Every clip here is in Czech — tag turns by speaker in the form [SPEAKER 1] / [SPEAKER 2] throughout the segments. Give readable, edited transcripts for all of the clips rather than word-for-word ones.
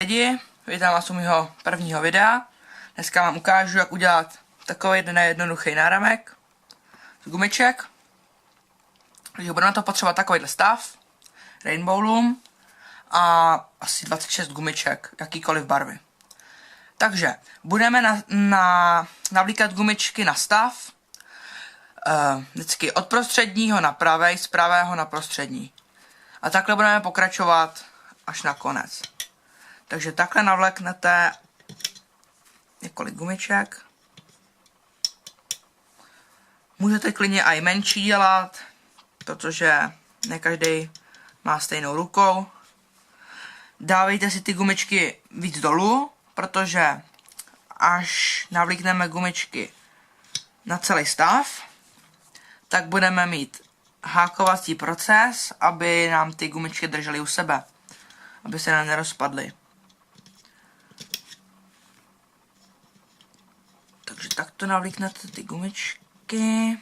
[SPEAKER 1] Lidi, vítám vás u mého prvního videa. Dneska vám ukážu, jak udělat takový jeden jednoduchý náramek z gumiček. Takže budeme to potřebovat takovýhle stav, Rainbow Loom a asi 26 gumiček, jakýkoliv barvy. Takže budeme navlíkat gumičky na stav, vždycky od prostředního na pravej, z pravého na prostřední. A takhle budeme pokračovat až na konec. Takže takhle navléknete několik gumiček. Můžete klidně i menší dělat, protože ne každý má stejnou rukou. Dávejte si ty gumičky víc dolů, protože až navlíkneme gumičky na celý stav, tak budeme mít hákovací proces, aby nám ty gumičky držely u sebe, aby se nám nerozpadly. Takže takto navlíknete ty gumičky.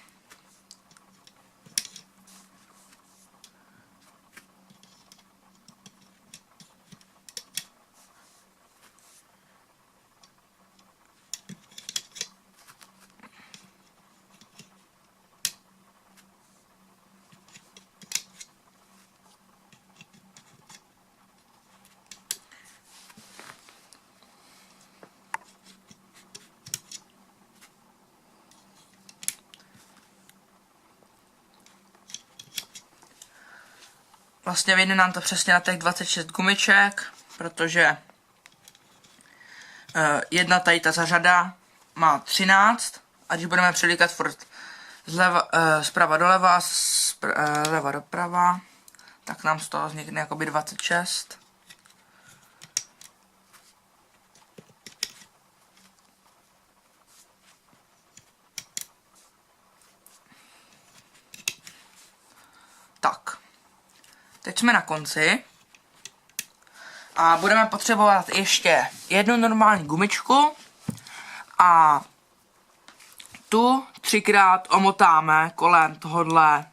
[SPEAKER 1] Vlastně vyjde nám to přesně na těch 26 gumiček, protože jedna tady ta zařada má 13 a když budeme přelíkat furt zprava doleva, zleva doprava, tak nám z toho vznikne jakoby 26. Tak. Teď jsme na konci a budeme potřebovat ještě jednu normální gumičku a tu 3krát omotáme kolem tohohle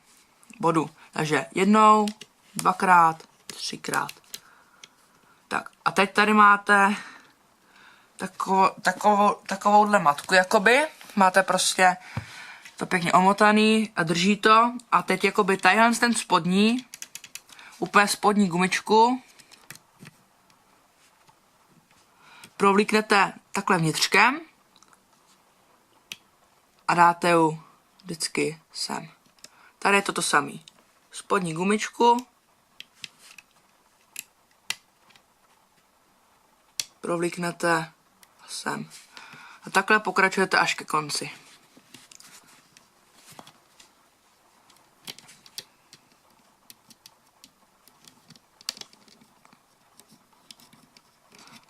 [SPEAKER 1] bodu. Takže jednou, 2krát, 3krát. Tak a teď tady máte takovouhle matku jakoby. Máte prostě to pěkně omotaný a drží to. A teď jakoby tadyhle ten spodní, úplně spodní gumičku provlíknete takhle vnitřkem a dáte ji vždycky sem. Tady je to samý. Spodní gumičku provlíknete sem. A takhle pokračujete až ke konci.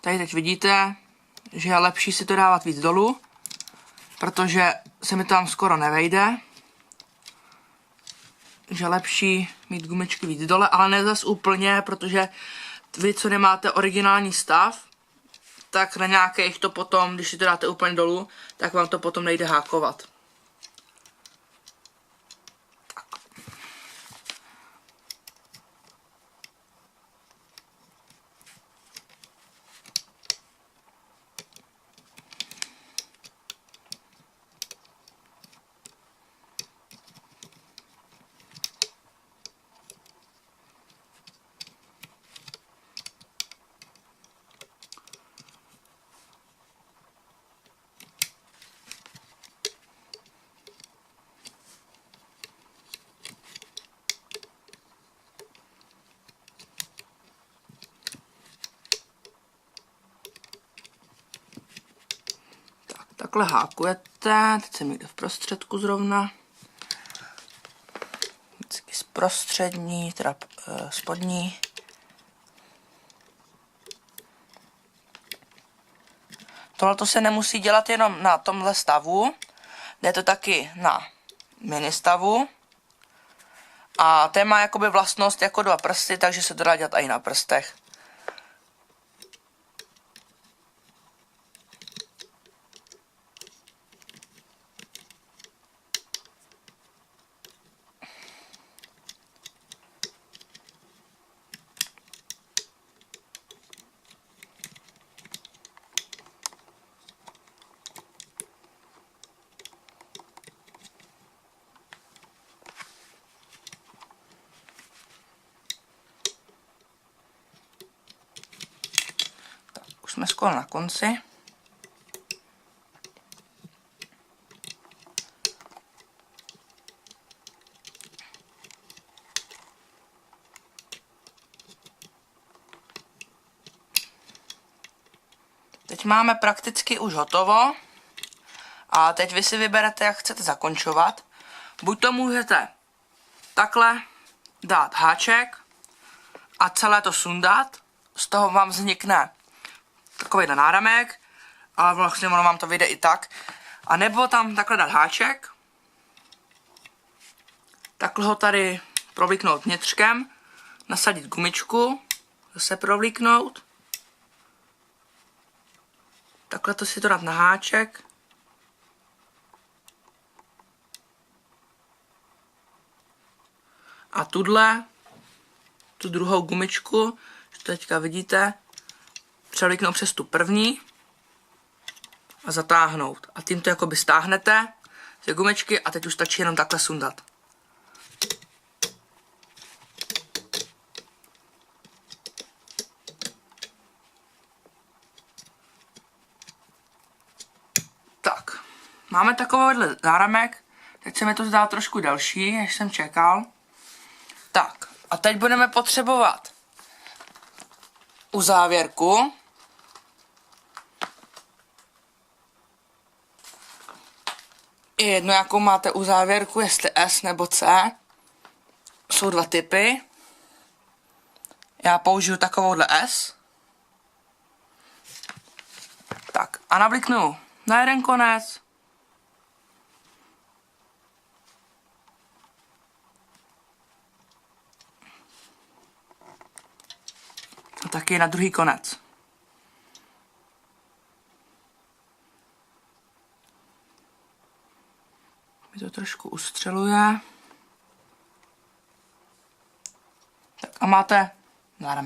[SPEAKER 1] Tady teď vidíte, že je lepší si to dávat víc dolů, protože se mi to tam skoro nevejde. Takže je lepší mít gumičky víc dole, ale ne zas úplně, protože vy, co nemáte originální stav, tak na nějakých to potom, když si to dáte úplně dolů, tak vám to potom nejde hákovat. Takhle hákujete, teď jsem někde v prostředku zrovna. Vždycky z prostřední, teda spodní. Tohle se nemusí dělat jenom na tomhle stavu, jde to taky na mini stavu. A ten má jakoby vlastnost jako 2 prsty, takže se to dá dělat i na prstech. jsme skoro na konci. Teď máme prakticky už hotovo. A teď vy si vyberete, jak chcete zakončovat. Buď to můžete takhle dát háček a celé to sundat. Z toho vám vznikne takovýhle náramek, ale vlastně ono vám to vyjde i tak. A nebo tam takhle dát háček, takhle ho tady provlíknout vnitřkem, nasadit gumičku, zase provlíknout, takhle to si to dát na háček, a tu druhou gumičku, že teďka vidíte, převlíknout přes tu první a zatáhnout. A tím to jakoby stáhnete z gumičky a teď už stačí jenom takhle sundat. Tak, máme takovýhle náramek, teď se mi to zdá trošku delší, než jsem čekal. Tak, a teď budeme potřebovat uzávěrku. Je jedno, jakou máte uzávěrku, jestli S nebo C. Jsou dva typy. Já použiju takovouhle S. Tak, a navlíknu na jeden konec. A taky na druhý konec. Mi to trošku ustřeluje. Tak a máte náramek.